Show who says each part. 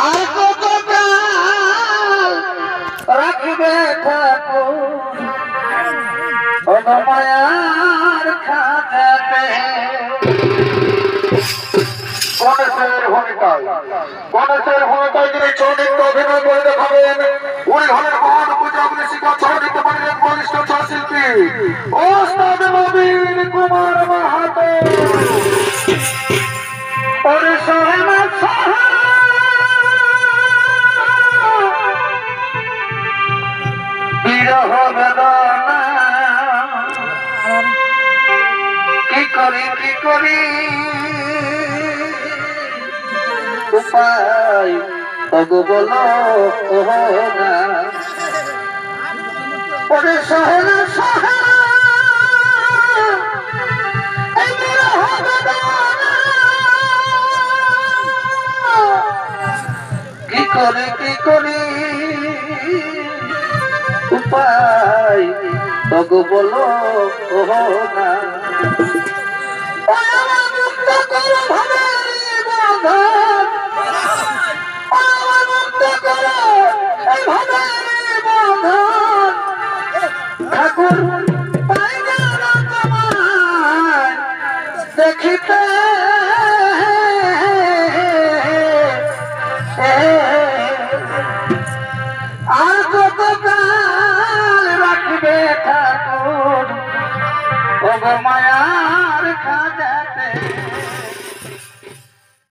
Speaker 1: আর কত কাল রাখবে ঠাকুর ও মায়ার খাজাতে। গণেশের ভূমিকায় যিনি চরিত্র অভিনয় করে দেখাবেন ওই ঘরের মহান পূজাগুলি শিক্ষা চরিত্র পারেন বলিষ্ঠ শিল্পী ওস্তাদ নবীন কুমার মাহাতো। বিরহ বেদনা কি করি উপায় তবু বলো না। ওরে সহেনা সহেনা এই বিরহ বেদনা কি করি উপায় তবু বলো না। মুক্ত করো ভাবের বন্ধন, মুক্ত করো ভাবের বন্ধন। ঠাকুর পাই না তোমায় দেখিতে আর কত কাল রাখবে ঠাকুর ও মায়ার খাজা।